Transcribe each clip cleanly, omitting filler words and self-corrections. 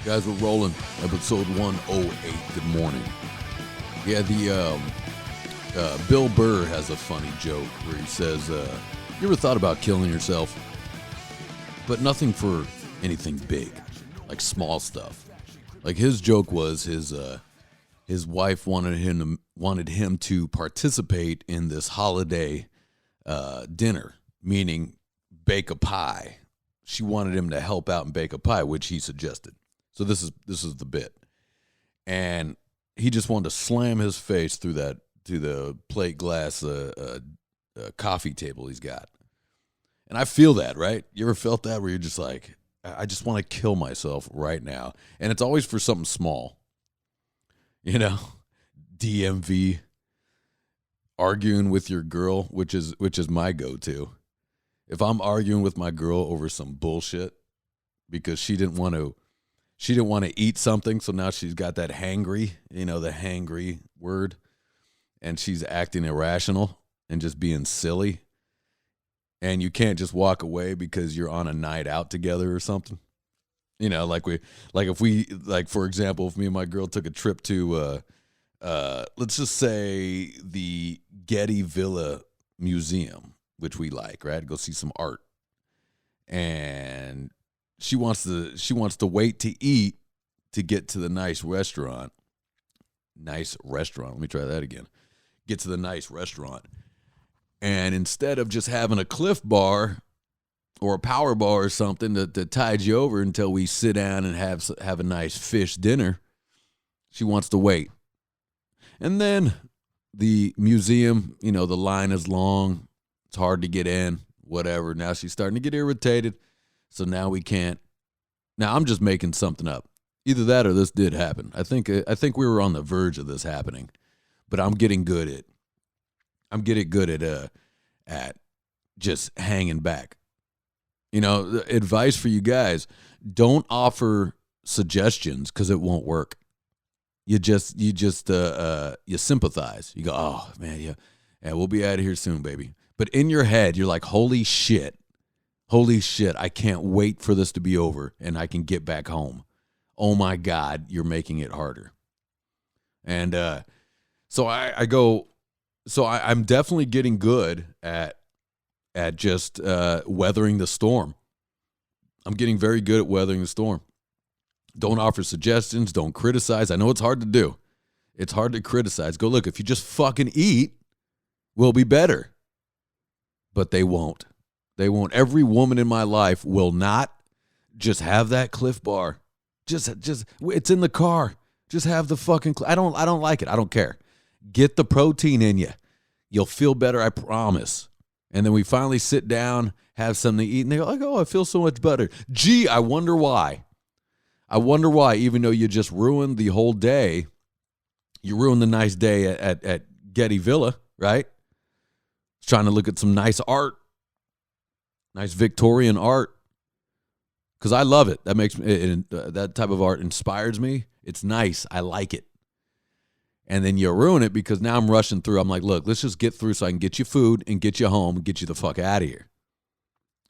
Guys, we're rolling. Episode 108. Good morning. Yeah, Bill Burr has a funny joke where he says, you ever thought about killing yourself? But nothing for anything big, like small stuff. Like his joke was his wife wanted him to participate in this holiday dinner, meaning bake a pie. She wanted him to help out and bake a pie, which he suggested. So this is the bit, and he just wanted to slam his face through the plate glass coffee table he's got. And I feel that, right? You ever felt that where you're just like, I just want to kill myself right now, and it's always for something small, you know, DMV, arguing with your girl, which is my go-to. If I'm arguing with my girl over some bullshit because she didn't want to eat something, so now she's got that hangry, the hangry word, and she's acting irrational and just being silly, and you can't just walk away because you're on a night out together or something. For example, if me and my girl took a trip to, let's just say the Getty Villa Museum, which we like, right? Go see some art, and she wants to wait to eat to get to the nice restaurant. Nice restaurant. Let me try that again. Get to the nice restaurant. And instead of just having a Cliff Bar or a Power Bar or something that tides you over until we sit down and have a nice fish dinner, she wants to wait. And then the museum, the line is long. It's hard to get in, whatever. Now she's starting to get irritated. So now we can't. Now I'm just making something up. Either that or this did happen. I think we were on the verge of this happening, but I'm getting good at just hanging back. Advice for you guys: don't offer suggestions because it won't work. You sympathize. You go, oh man, yeah, we'll be out of here soon, baby. But in your head, you're like, holy shit, I can't wait for this to be over and I can get back home. Oh my God, you're making it harder. And I'm definitely getting good at just weathering the storm. I'm getting very good at weathering the storm. Don't offer suggestions. Don't criticize. I know it's hard to do. It's hard to criticize. Go, look, if you just fucking eat, we'll be better. But they won't. They won't. Every woman in my life will not just have that Cliff Bar. Just it's in the car. Just have the fucking I don't like it. I don't care. Get the protein in you. You'll feel better, I promise. And then we finally sit down, have something to eat, and they go like, "Oh, I feel so much better." Gee, I wonder why. Even though you just ruined the whole day, you ruined the nice day at Getty Villa, right? Trying to look at some nice art. Nice Victorian art, because I love it. That makes me, that type of art inspires me. It's nice. I like it. And then you ruin it because now I'm rushing through. I'm like, look, let's just get through so I can get you food and get you home and get you the fuck out of here.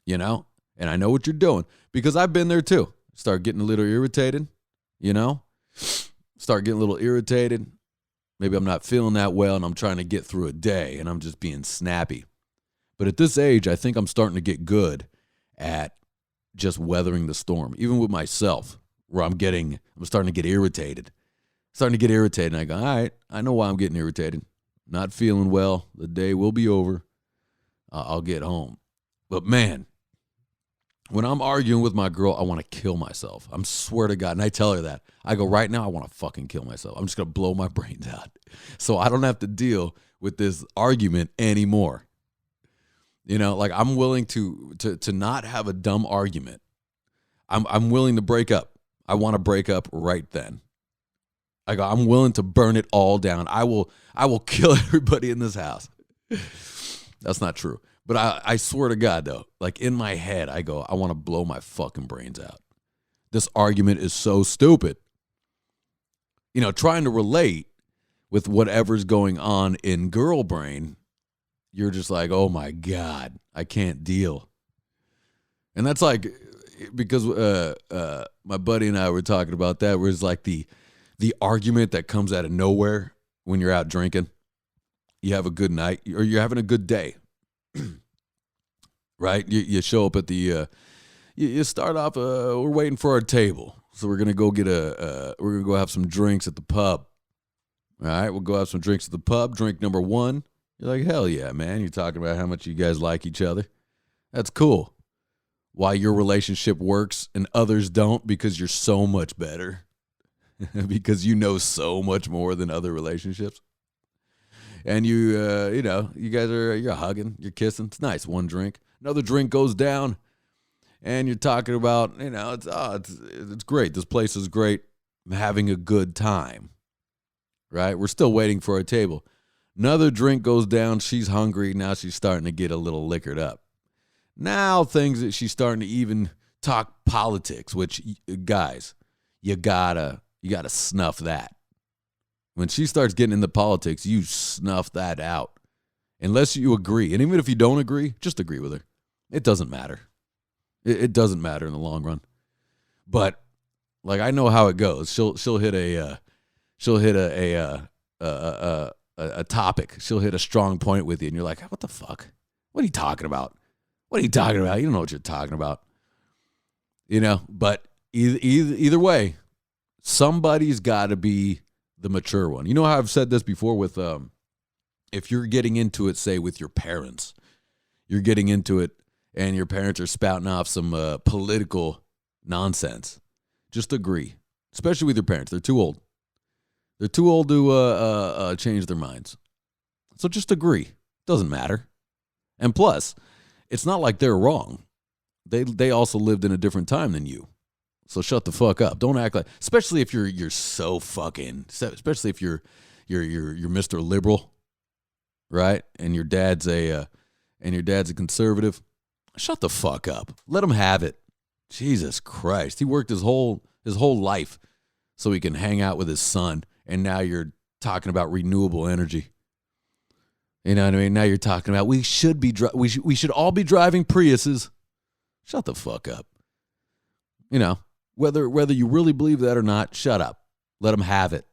And I know what you're doing because I've been there too. Start getting a little irritated, Start getting a little irritated. Maybe I'm not feeling that well and I'm trying to get through a day and I'm just being snappy. But at this age, I think I'm starting to get good at just weathering the storm, even with myself, where I'm starting to get irritated. And I go, all right, I know why I'm getting irritated. Not feeling well. The day will be over. I'll get home. But man, when I'm arguing with my girl, I want to kill myself. I swear to God. And I tell her that. I go, right now, I want to fucking kill myself. I'm just going to blow my brains out so I don't have to deal with this argument anymore. I'm willing to not have a dumb argument. I'm willing to break up. I want to break up right then. I'm willing to burn it all down. I will kill everybody in this house. That's not true. But I swear to God, though, like in my head, I go, I want to blow my fucking brains out. This argument is so stupid. Trying to relate with whatever's going on in girl brain, you're just like, oh my God, I can't deal. And that's like, because my buddy and I were talking about that, where it's like the argument that comes out of nowhere when you're out drinking. You have a good night, or you're having a good day, right? You show up at the, you start off, we're waiting for our table. So we're going to go we're going to go have some drinks at the pub. All right, we'll go have some drinks at the pub. Drink number one. You're like, hell yeah, man. You're talking about how much you guys like each other. That's cool. Why your relationship works and others don't, because you're so much better. Because you know so much more than other relationships. And you guys you're hugging, you're kissing. It's nice. One drink. Another drink goes down. And you're talking about, it's great. This place is great. I'm having a good time. Right? We're still waiting for our table. Another drink goes down. She's hungry. Now she's starting to get a little liquored up. Now she's starting to even talk politics, which, guys, you gotta snuff that. When she starts getting into politics, you snuff that out. Unless you agree. And even if you don't agree, just agree with her. It doesn't matter. It doesn't matter in the long run. But like, I know how it goes. She'll hit a topic. She'll hit a strong point with you, and you're like, what the fuck? What are you talking about? What are you talking about? You don't know what you're talking about. But either way, somebody's got to be the mature one. You know how I've said this before with, if you're getting into it, say with your parents, you're getting into it and your parents are spouting off some political nonsense. Just agree, especially with your parents. They're too old. They're too old to change their minds. So just agree. Doesn't matter. And plus, it's not like they're wrong. They also lived in a different time than you. So shut the fuck up. Don't act like, especially if you're so fucking, especially if you're Mr. Liberal, right? And your dad's a conservative. Shut the fuck up. Let him have it. Jesus Christ. He worked his whole life so he can hang out with his son, and now you're talking about renewable energy. You know what I mean? Now you're talking about we should all be driving Priuses. Shut the fuck up. Whether you really believe that or not, shut up. Let them have it.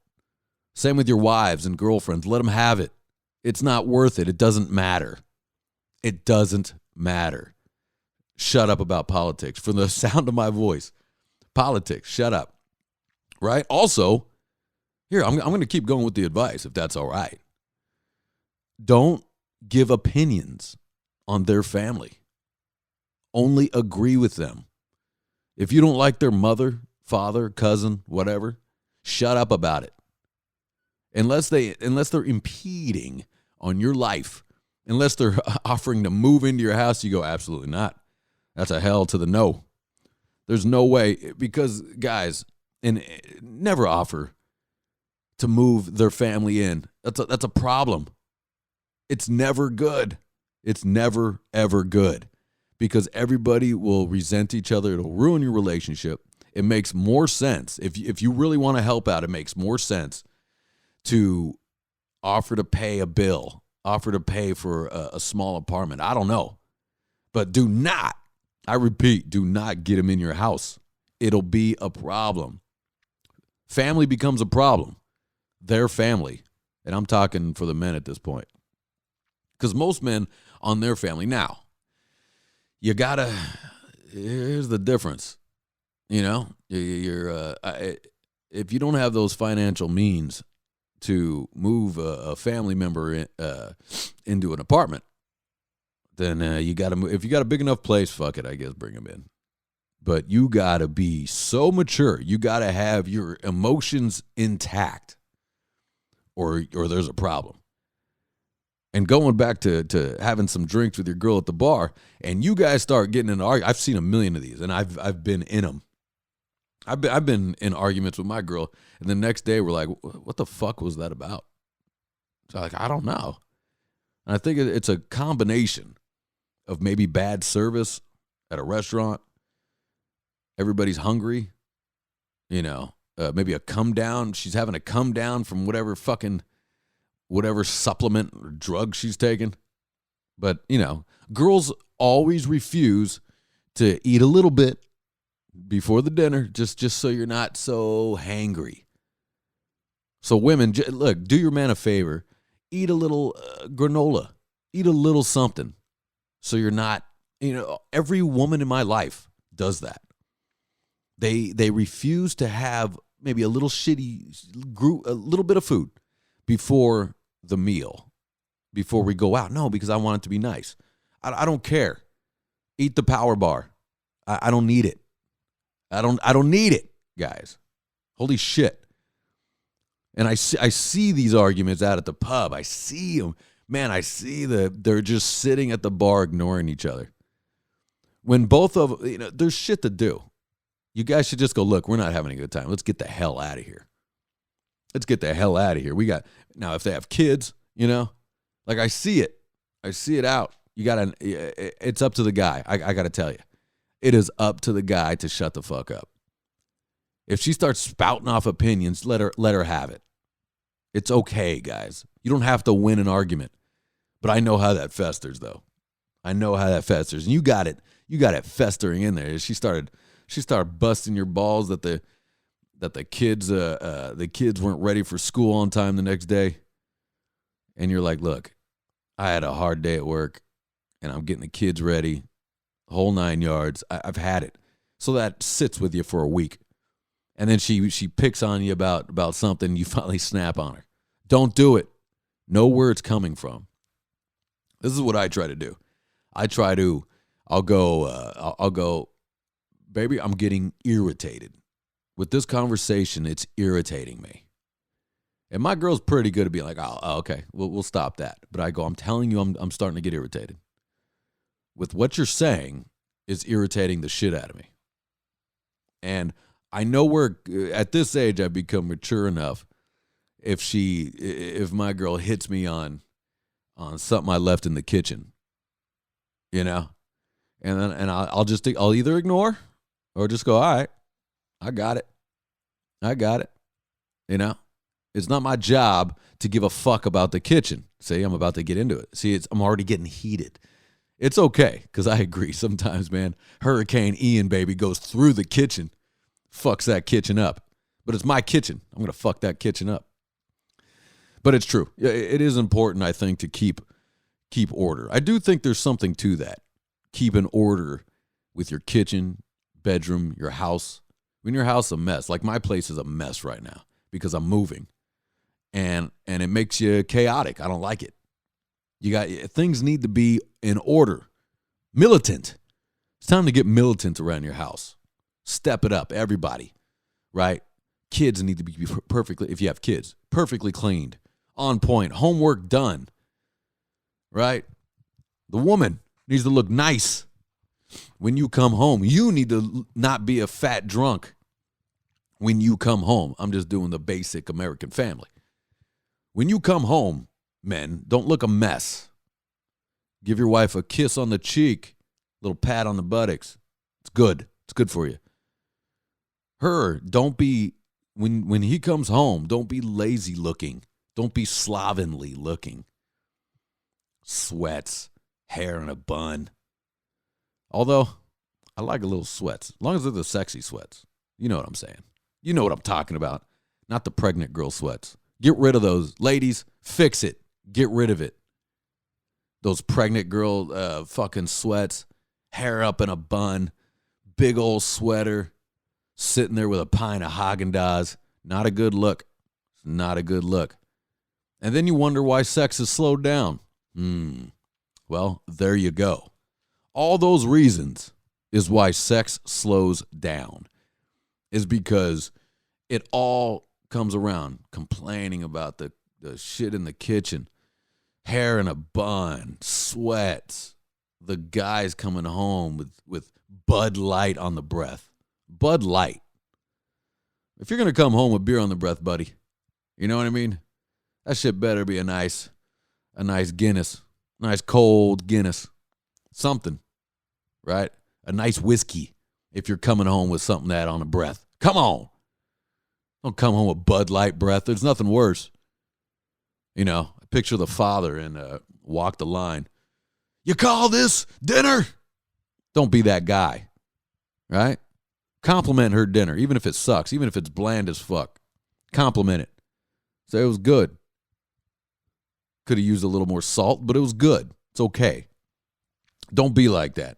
Same with your wives and girlfriends. Let them have it. It's not worth it. It doesn't matter. It doesn't matter. Shut up about politics. From the sound of my voice, politics, shut up. Right? Also, here, I'm going to keep going with the advice, if that's all right. Don't give opinions on their family. Only agree with them. If you don't like their mother, father, cousin, whatever, shut up about it. Unless they're impeding on your life, unless they're offering to move into your house, you go, absolutely not. That's a hell to the no. There's no way, because guys, and never offer to move their family in. That's a problem. It's never good. It's never, ever good, because everybody will resent each other. It'll ruin your relationship. It makes more sense. If you really want to help out, it makes more sense to offer to pay a bill, offer to pay for a small apartment. I don't know. But do not, I repeat, do not get them in your house. It'll be a problem. Family becomes a problem. Their family. And I'm talking for the men at this point. Because most men on their family. Now, here's the difference. You're if you don't have those financial means to move a family member into an apartment, then you got to move. If you got a big enough place, fuck it, I guess, bring them in. But you got to be so mature. You got to have your emotions intact, or there's a problem. And going back to having some drinks with your girl at the bar, and you guys start getting in an argument. I've seen a million of these, and I've been in them. I've been in arguments with my girl, and the next day we're like, what the fuck was that about? So I don't know. And I think it's a combination of maybe bad service at a restaurant. Everybody's hungry. Maybe a come down. She's having a come down from whatever supplement or drug she's taking. But, girls always refuse to eat a little bit before the dinner, just so you're not so hangry. So women, look, do your man a favor. Eat a little granola. Eat a little something so you're not, every woman in my life does that. They refuse to have maybe a little a little bit of food before the meal, before we go out. No, because I want it to be nice. I don't care. Eat the power bar. I don't need it. I don't need it, guys. Holy shit. And I see these arguments out at the pub. I see them. Man, I see they're just sitting at the bar ignoring each other. When both of there's shit to do. You guys should just go, look, we're not having a good time. Let's get the hell out of here. Let's get the hell out of here. Now if they have kids, like I see it. I see it out. It's up to the guy. I got to tell you. It is up to the guy to shut the fuck up. If she starts spouting off opinions, let her have it. It's okay, guys. You don't have to win an argument. But I know how that festers, though. I know how that festers. And you got it festering in there. She started busting your balls that the kids weren't ready for school on time the next day. And you're like, look, I had a hard day at work and I'm getting the kids ready, whole 9 yards. I've had it. So that sits with you for a week. And then she picks on you about something, you finally snap on her. Don't do it. Know where it's coming from. This is what I try to do. I'll go, baby, I'm getting irritated. With this conversation, it's irritating me. And my girl's pretty good at being like, oh okay, we'll stop that. But I go, I'm telling you, I'm starting to get irritated. With what you're saying is irritating the shit out of me. And I know at this age, I've become mature enough. If my girl hits me on something I left in the kitchen, and then I'll either ignore or just go, all right, I got it. It's not my job to give a fuck about the kitchen. See, I'm about to get into it. See, I'm already getting heated. It's okay, because I agree. Sometimes, man, Hurricane Ian, baby, goes through the kitchen, fucks that kitchen up. But it's my kitchen. I'm going to fuck that kitchen up. But it's true. It is important, I think, to keep order. I do think there's something to that. Keep an order with your kitchen, bedroom, your house. When your house is a mess, like my place is a mess right now because I'm moving. And it makes you chaotic. I don't like it. Things need to be in order. Militant. It's time to get militant around your house. Step it up, everybody. Right? Kids need to be perfectly, if you have kids, perfectly cleaned, on point, homework done. Right? The woman needs to look nice. When you come home, you need to not be a fat drunk when you come home. I'm just doing the basic American family. When you come home, men, don't look a mess. Give your wife a kiss on the cheek, a little pat on the buttocks. It's good. It's good for you. Don't be, when he comes home, don't be lazy looking. Don't be slovenly looking. Sweats, hair in a bun. Although, I like a little sweats, as long as they're the sexy sweats. You know what I'm saying. You know what I'm talking about. Not the pregnant girl sweats. Get rid of those. Ladies, fix it. Get rid of it. Those pregnant girl fucking sweats, hair up in a bun, big old sweater, sitting there with a pint of Haagen-Dazs. Not a good look. Not a good look. And then you wonder why sex is slowed down. Well, there you go. All those reasons is why sex slows down. Is because it all comes around complaining about the shit in the kitchen, hair in a bun, sweats, the guys coming home with Bud Light on the breath. Bud Light. If you're going to come home with beer on the breath, buddy, you know what I mean? That shit better be a nice Guinness, nice cold Guinness, something, right? A nice whiskey if you're coming home with something that on the breath. Come on. Don't come home with Bud Light breath. There's nothing worse. I picture the father in Walk the Line. You call this dinner? Don't be that guy, right? Compliment her dinner, even if it sucks, even if it's bland as fuck. Compliment it. Say it was good. Could have used a little more salt, but it was good. It's okay. Don't be like that.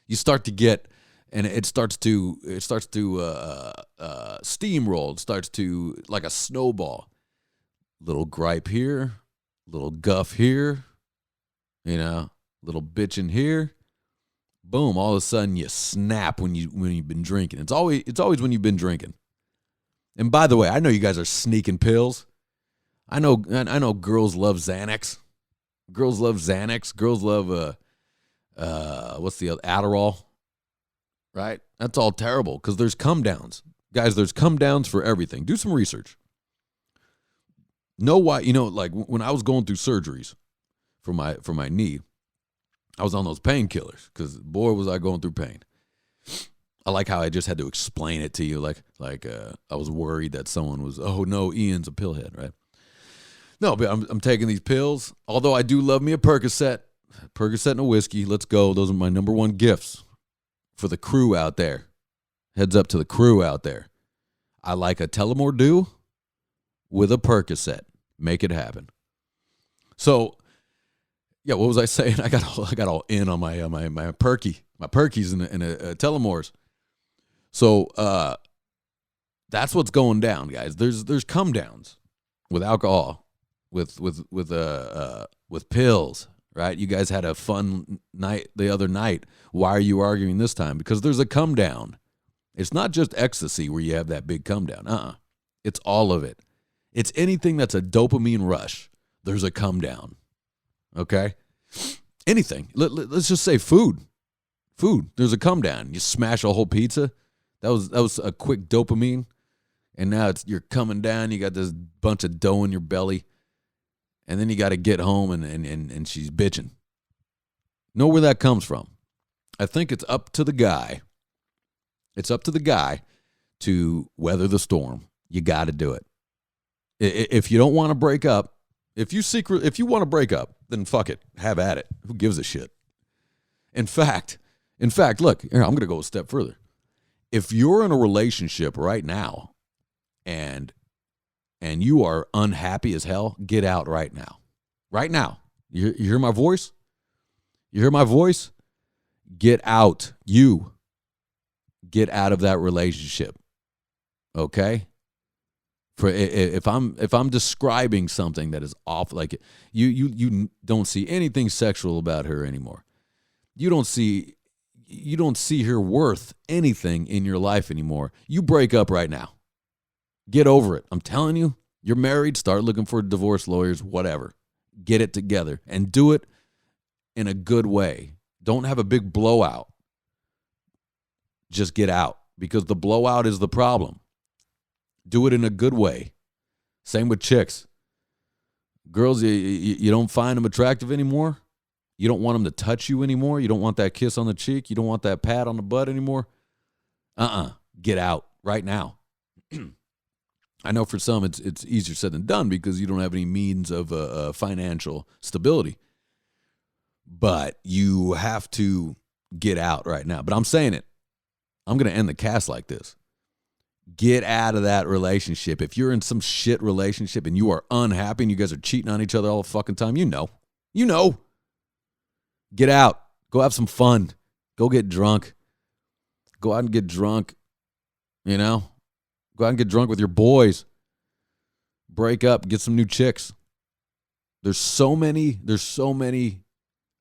You start to get, and it starts to steamroll. It starts to, like a snowball. Little gripe here, little guff here, little bitching here. Boom, all of a sudden you snap when you've been drinking. It's always when you've been drinking. And by the way, I know you guys are sneaking pills. I know girls love Xanax. Girls love Xanax. Girls love what's the other, Adderall. Right? That's all terrible because there's come downs. Guys, there's come downs for everything. Do some research. Know why, like when I was going through surgeries for my knee, I was on those painkillers because, boy, was I going through pain. I like how I just had to explain it to you, like I was worried that someone was, oh, no, Ian's a pillhead, right? No, but I'm taking these pills, although I do love me a Percocet and a whiskey. Let's go. Those are my number one gifts for the crew out there. Heads up to the crew out there. I like a Tullamore Dew with a Percocet. Make it happen. So, yeah, what was I saying? I got all in on my Perkies and a Tullamores. So that's what's going down, guys. There's come downs with alcohol, with pills, right? You guys had a fun night the other night. Why are you arguing this time? Because there's a come down. It's not just ecstasy where you have that big come down. It's all of it. It's anything that's a dopamine rush. There's a come down. Okay? Anything. Let's just say food. There's a come down. You smash a whole pizza. That was a quick dopamine. And now you're coming down. You got this bunch of dough in your belly. And then you got to get home and she's bitching. Know where that comes from. I think it's up to the guy. It's up to the guy to weather the storm. You got to do it. If you don't want to break up, if you want to break up, then fuck it. Have at it. Who gives a shit? In fact, look, here, I'm going to go a step further. If you're in a relationship right now and you are unhappy as hell, get out right now. Right now. You hear my voice? You hear my voice? Get out. You get out of that relationship. Okay? For if I'm describing something that is off, like you don't see anything sexual about her anymore. You don't see her worth anything in your life anymore. You break up right now. Get over it. I'm telling you, you're married, start looking for divorce lawyers, whatever. Get it together and do it in a good way. Don't have a big blowout. Just get out because the blowout is the problem. Do it in a good way. Same with chicks. Girls, you don't find them attractive anymore. You don't want them to touch you anymore. You don't want that kiss on the cheek. You don't want that pat on the butt anymore. Get out right now. I know for some it's easier said than done because you don't have any means of financial stability. But you have to get out right now. But I'm saying it. I'm going to end the cast like this. Get out of that relationship. If you're in some shit relationship and you are unhappy and you guys are cheating on each other all the fucking time, you know. Get out. Go have some fun. Go get drunk. Go out and get drunk. Go out and get drunk with your boys. Break up. Get some new chicks. There's so many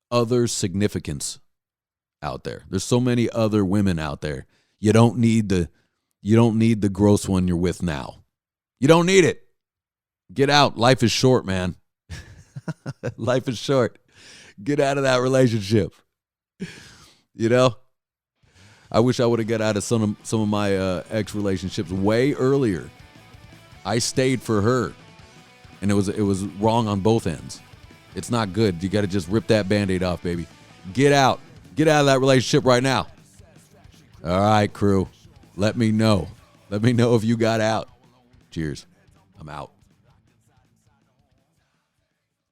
other significants out there. There's so many other women out there. You don't need the gross one you're with now. You don't need it. Get out. Life is short, man. Life is short. Get out of that relationship. I wish I would have got out of some of my ex relationships way earlier. I stayed for her, and it was wrong on both ends. It's not good. You got to just rip that Band-Aid off, baby. Get out. Get out of that relationship right now. All right, crew. Let me know. Let me know if you got out. Cheers. I'm out.